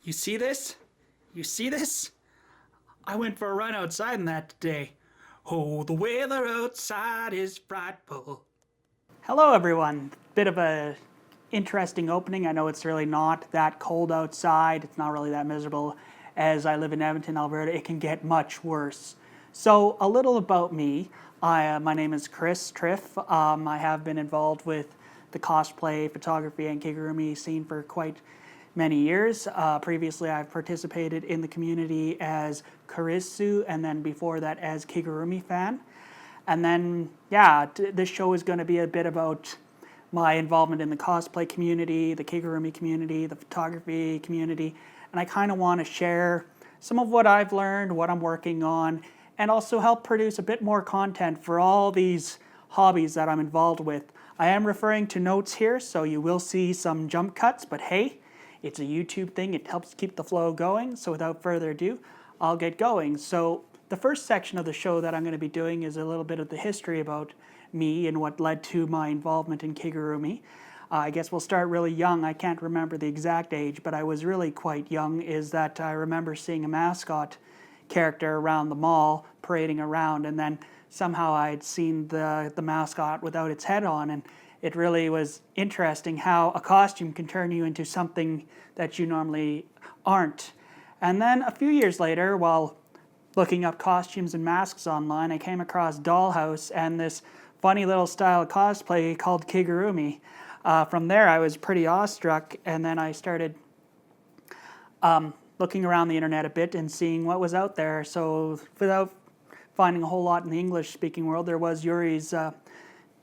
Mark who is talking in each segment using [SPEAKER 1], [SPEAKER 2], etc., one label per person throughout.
[SPEAKER 1] You see this? You see this? I went for a run outside in that today. Oh, the weather outside is frightful. Hello, everyone. Bit of a interesting opening. I know it's really not that cold outside. It's not really that miserable. As I live in Edmonton, Alberta, it can get much worse. So, a little about me. My name is Triff. I have been involved with the cosplay, photography, and Kigurumi scene for quite many years. Previously, I've participated in the community as Karisu, and then before that as Kigurumi fan. And then, this show is going to be a bit about my involvement in the cosplay community, the Kigurumi community, the photography community, and I kind of want to share some of what I've learned, what I'm working on, and also help produce a bit more content for all these hobbies that I'm involved with. I am referring to notes here, so you will see some jump cuts, but hey, it's a YouTube thing. It helps keep the flow going. So without further ado, I'll get going. So the first section of the show that I'm going to be doing is a little bit of the history about me and what led to my involvement in Kigurumi. I guess we'll start really young. I can't remember the exact age, but I was really quite young. Is that I remember seeing a mascot character around the mall parading around, and then somehow I'd seen the mascot without its head on, and it really was interesting how a costume can turn you into something that you normally aren't. And then a few years later, while looking up costumes and masks online, I came across Dollhouse and this funny little style of cosplay called Kigurumi. From there, I was pretty awestruck, and then I started looking around the internet a bit and seeing what was out there. So without finding a whole lot in the English-speaking world, there was Yuri's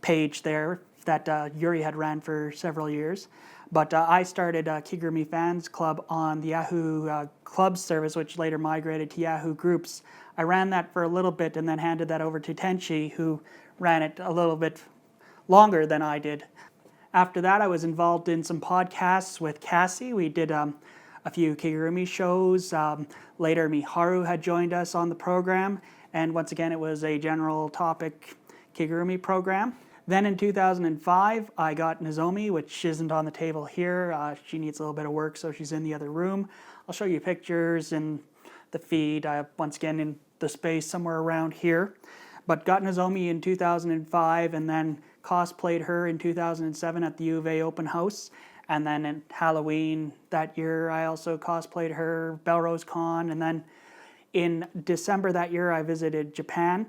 [SPEAKER 1] page there that Yuri had ran for several years. But I started Kigurumi Fans Club on the Yahoo Clubs service, which later migrated to Yahoo Groups. I ran that for a little bit and then handed that over to Tenchi, who ran it a little bit longer than I did. After that, I was involved in some podcasts with Cassie. We did a few Kigurumi shows. Later, Miharu had joined us on the program. And once again, it was a general topic Kigurumi program. Then in 2005, I got Nozomi, which isn't on the table here. She needs a little bit of work, so she's in the other room. I'll show you pictures in the feed, once again in the space somewhere around here. But got Nozomi in 2005 and then cosplayed her in 2007 at the U of A open house. And then in Halloween that year, I also cosplayed her, Belrose Con. And then in December that year, I visited Japan,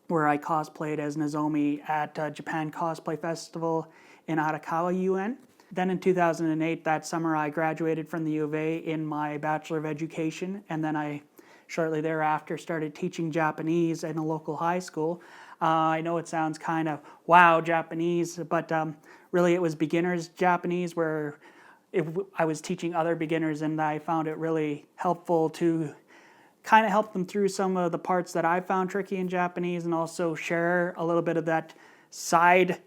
[SPEAKER 1] where I cosplayed as Nozomi at Japan Cosplay Festival in Arakawa, UN. Then in 2008, that summer, I graduated from the U of A in my Bachelor of Education, and then I shortly thereafter started teaching Japanese in a local high school. I know it sounds kind of, wow, Japanese, but really it was beginners Japanese, where I was teaching other beginners, and I found it really helpful to kind of help them through some of the parts that I found tricky in Japanese, and also share a little bit of that side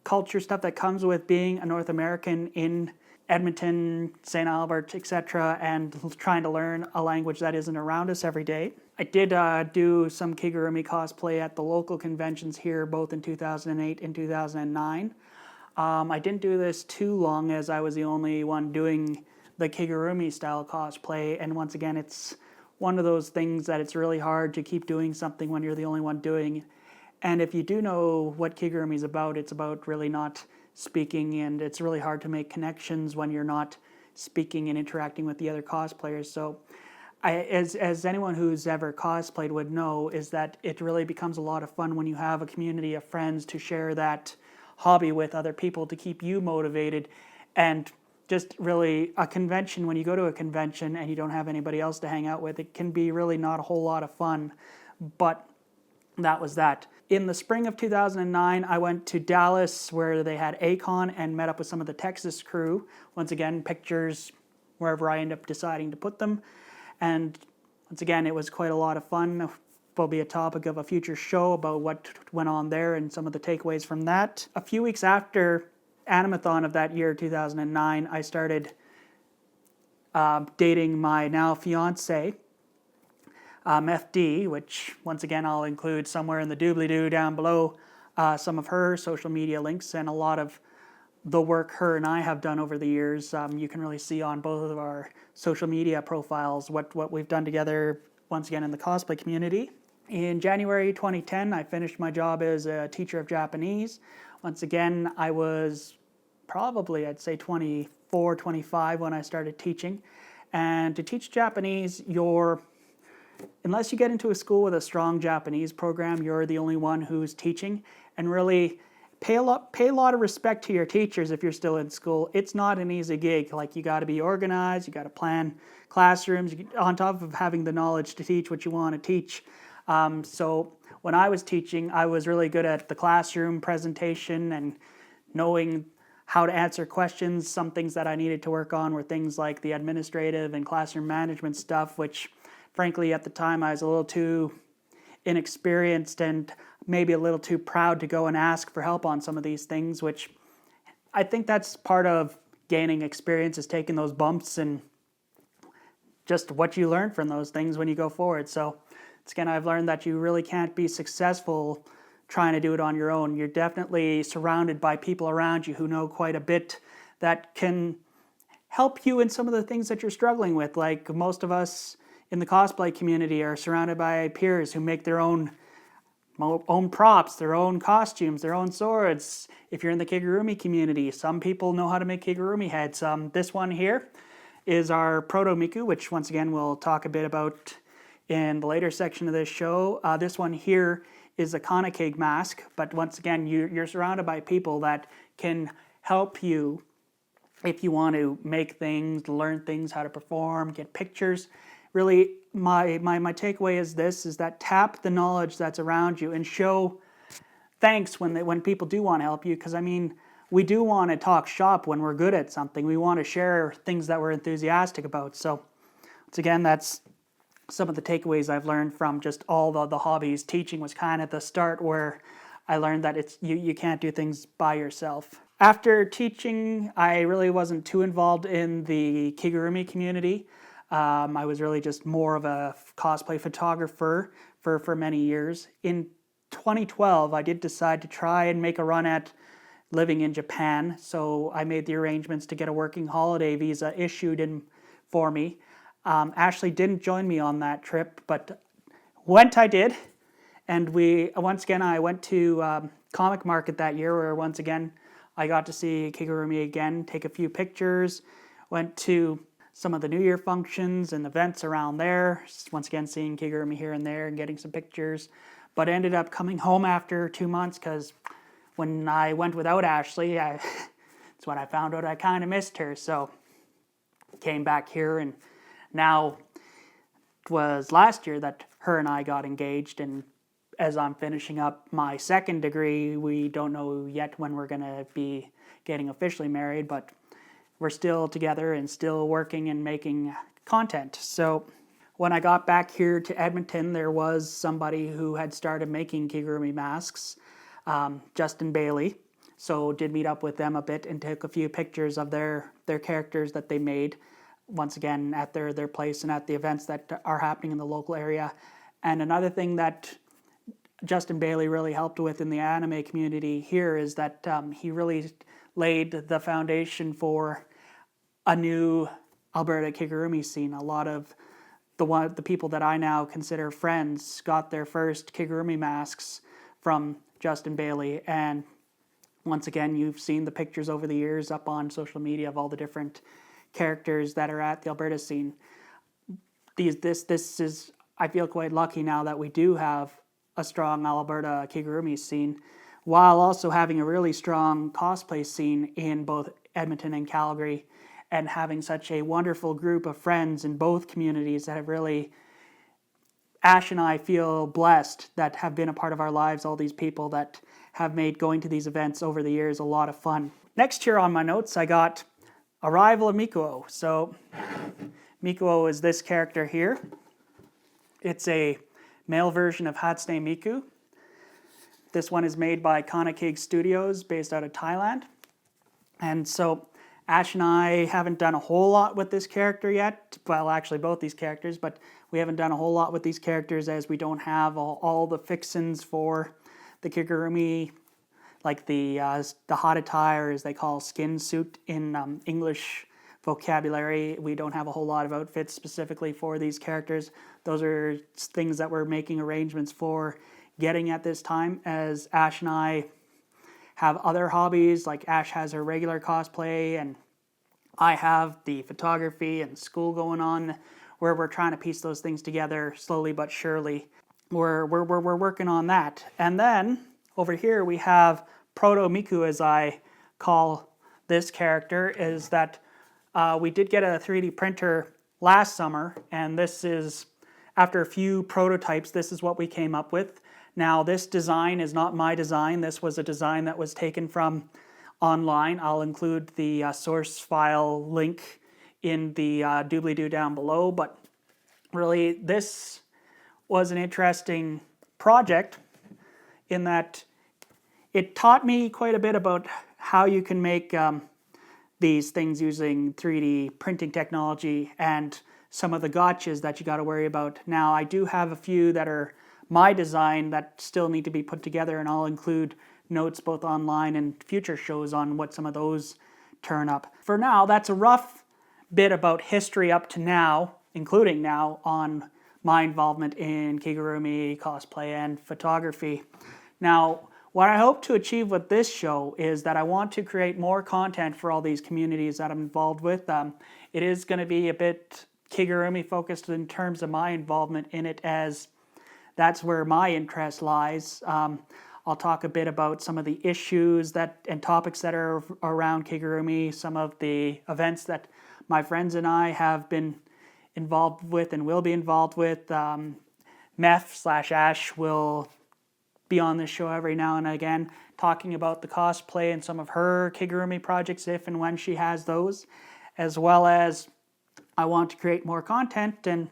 [SPEAKER 1] culture stuff that comes with being a North American in Edmonton, St. Albert, etc., and trying to learn a language that isn't around us every day. I did do some Kigurumi cosplay at the local conventions here, both in 2008 and 2009. I didn't do this too long, as I was the only one doing the Kigurumi style cosplay, and once again, it's one of those things that it's really hard to keep doing something when you're the only one doing it. And if you do know what Kigurumi is about, it's about really not speaking, and it's really hard to make connections when you're not speaking and interacting with the other cosplayers. So as anyone who's ever cosplayed would know, is that it really becomes a lot of fun when you have a community of friends to share that hobby with other people to keep you motivated. And just really a convention, when you go to a convention and you don't have anybody else to hang out with, it can be really not a whole lot of fun. But that was that. In the spring of 2009, I went to Dallas, where they had A-Kon, and met up with some of the Texas crew. Once again, pictures wherever I end up deciding to put them. And once again, it was quite a lot of fun. Will be a topic of a future show about what went on there and some of the takeaways from that. A few weeks after Animathon of that year, 2009, I started dating my now fiance, FD, which once again I'll include somewhere in the doobly-doo down below some of her social media links and a lot of the work her and I have done over the years. You can really see on both of our social media profiles what we've done together, once again, in the cosplay community. In January 2010, I finished my job as a teacher of Japanese. Once again, I was probably, I'd say, 24, 25 when I started teaching. And to teach Japanese, unless you get into a school with a strong Japanese program, you're the only one who's teaching. And really pay a lot of respect to your teachers if you're still in school. It's not an easy gig. Like, you got to be organized, you got to plan classrooms, on top of having the knowledge to teach what you want to teach. So when I was teaching, I was really good at the classroom presentation and knowing how to answer questions. Some things that I needed to work on were things like the administrative and classroom management stuff, which frankly at the time I was a little too inexperienced and maybe a little too proud to go and ask for help on some of these things, which I think that's part of gaining experience, is taking those bumps and just what you learn from those things when you go forward. So again, I've learned that you really can't be successful trying to do it on your own. You're definitely surrounded by people around you who know quite a bit that can help you in some of the things that you're struggling with. Like, most of us in the cosplay community are surrounded by peers who make their own props, their own costumes, their own swords. If you're in the Kigurumi community, some people know how to make Kigurumi heads. This one here is our Proto-Miku, which once again we'll talk a bit about in the later section of this show. This one here is a Kanakig mask, but once again, you're surrounded by people that can help you if you want to make things, learn things, how to perform, get pictures. Really, my takeaway is this, is that tap the knowledge that's around you and show thanks when people do want to help you, because I mean, we do want to talk shop when we're good at something. We want to share things that we're enthusiastic about. So once again, that's some of the takeaways I've learned from just all the hobbies. Teaching was kind of the start where I learned that you can't do things by yourself. After teaching, I really wasn't too involved in the Kigurumi community. I was really just more of a cosplay photographer for many years. In 2012, I did decide to try and make a run at living in Japan, so I made the arrangements to get a working holiday visa issued for me. Ashley didn't join me on that trip, but I did. And I went to Comic Market that year, where once again I got to see Kigurumi again, take a few pictures, went to some of the New Year functions and events around there, once again seeing Kigurumi here and there and getting some pictures, but ended up coming home after 2 months, because when I went without Ashley, it's when I found out I kind of missed her, so came back here. And now, it was last year that her and I got engaged, and as I'm finishing up my second degree, we don't know yet when we're going to be getting officially married, but we're still together and still working and making content. So when I got back here to Edmonton, there was somebody who had started making Kigurumi masks, Justin Bailey. So did meet up with them a bit and took a few pictures of their characters that they made, once again at their place and at the events that are happening in the local area. And another thing that Justin Bailey really helped with in the anime community here is that he really laid the foundation for a new Alberta Kigurumi scene. A lot of the people that I now consider friends got their first Kigurumi masks from Justin Bailey. And once again, you've seen the pictures over the years up on social media of all the different characters that are at the Alberta scene. This is, I feel quite lucky now that we do have a strong Alberta Kigurumi scene, while also having a really strong cosplay scene in both Edmonton and Calgary, and having such a wonderful group of friends in both communities that have really, Ash and I feel blessed that have been a part of our lives, all these people that have made going to these events over the years a lot of fun. Next here on my notes, I got Arrival of Miko. So Miko is this character here. It's a male version of Hatsune Miku. This one is made by Kanakig Studios, based out of Thailand. And so Ash and I haven't done a whole lot with this character yet. Well, actually both these characters, but we haven't done a whole lot with these characters as we don't have all the fixins for the Kigurumi like the hot attire, as they call skin suit in English vocabulary. We don't have a whole lot of outfits specifically for these characters. Those are things that we're making arrangements for getting at this time, as Ash and I have other hobbies. Like Ash has her regular cosplay, and I have the photography and school going on, where we're trying to piece those things together slowly but surely. We're working on that. And then over here we have Proto-Miku, as I call this character, is that we did get a 3D printer last summer, and this is, after a few prototypes, this is what we came up with. Now, this design is not my design. This was a design that was taken from online. I'll include the source file link in the doobly-doo down below, but really this was an interesting project in that it taught me quite a bit about how you can make these things using 3D printing technology and some of the gotchas that you got to worry about. Now, I do have a few that are my design that still need to be put together, and I'll include notes both online and future shows on what some of those turn up. For now, that's a rough bit about history up to now, including now, on my involvement in Kigurumi, cosplay, and photography. Now, what I hope to achieve with this show is that I want to create more content for all these communities that I'm involved with. It is going to be a bit Kigurumi focused in terms of my involvement in it, as that's where my interest lies. I'll talk a bit about some of the issues and topics that are around Kigurumi, some of the events that my friends and I have been involved with and will be involved with. Meph/Ash will be on this show every now and again, talking about the cosplay and some of her Kigurumi projects if and when she has those, as well as I want to create more content and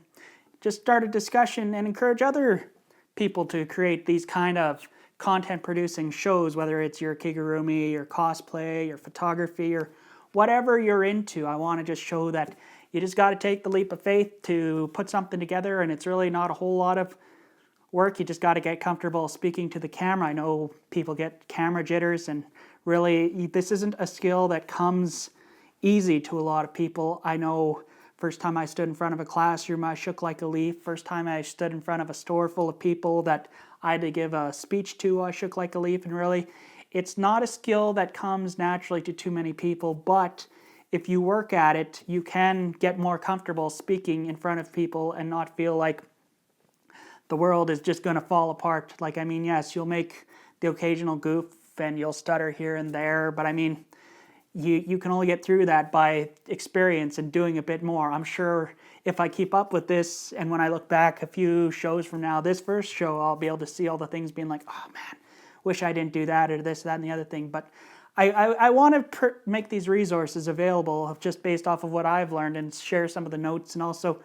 [SPEAKER 1] just start a discussion and encourage other people to create these kind of content producing shows, whether it's your Kigurumi, your cosplay, your photography, or whatever you're into. I want to just show that you just got to take the leap of faith to put something together, and it's really not a whole lot of work. You just got to get comfortable speaking to the camera. I know people get camera jitters, and really this isn't a skill that comes easy to a lot of people. I know first time I stood in front of a classroom, I shook like a leaf. First time I stood in front of a store full of people that I had to give a speech to, I shook like a leaf. And really, it's not a skill that comes naturally to too many people, but if you work at it, you can get more comfortable speaking in front of people and not feel like the world is just going to fall apart. Like, I mean, yes, you'll make the occasional goof and you'll stutter here and there, but I mean, you can only get through that by experience and doing a bit more. I'm sure if I keep up with this, and when I look back a few shows from now, this first show, I'll be able to see all the things being like, oh man, wish I didn't do that or this, that, and the other thing. But I want to make these resources available just based off of what I've learned and share some of the notes, and also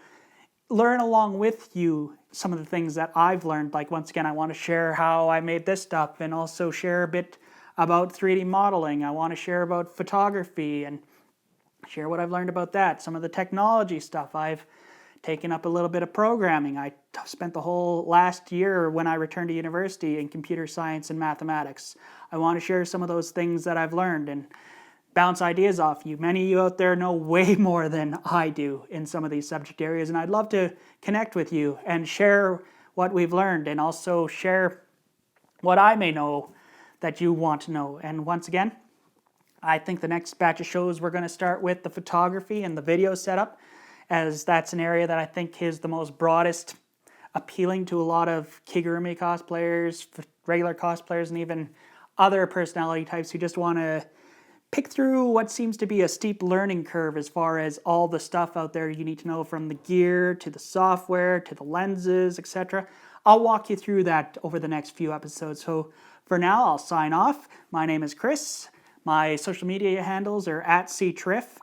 [SPEAKER 1] learn along with you some of the things that I've learned. Like, once again, I want to share how I made this stuff and also share a bit about 3D modeling. I want to share about photography and share what I've learned about that. Some of the technology stuff. I've taken up a little bit of programming. I spent the whole last year when I returned to university in computer science and mathematics. I want to share some of those things that I've learned and bounce ideas off you. Many of you out there know way more than I do in some of these subject areas, and I'd love to connect with you and share what we've learned and also share what I may know that you want to know. And once again, I think the next batch of shows we're going to start with the photography and the video setup, as that's an area that I think is the most broadest, appealing to a lot of Kigurumi cosplayers, regular cosplayers, and even other personality types who just want to pick through what seems to be a steep learning curve as far as all the stuff out there you need to know, from the gear to the software to the lenses, etc. I'll walk you through that over the next few episodes. So for now, I'll sign off. My name is Chris. My social media handles are @ctriff,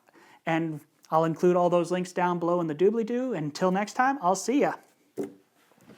[SPEAKER 1] and I'll include all those links down below in the doobly-doo. Until next time, I'll see ya.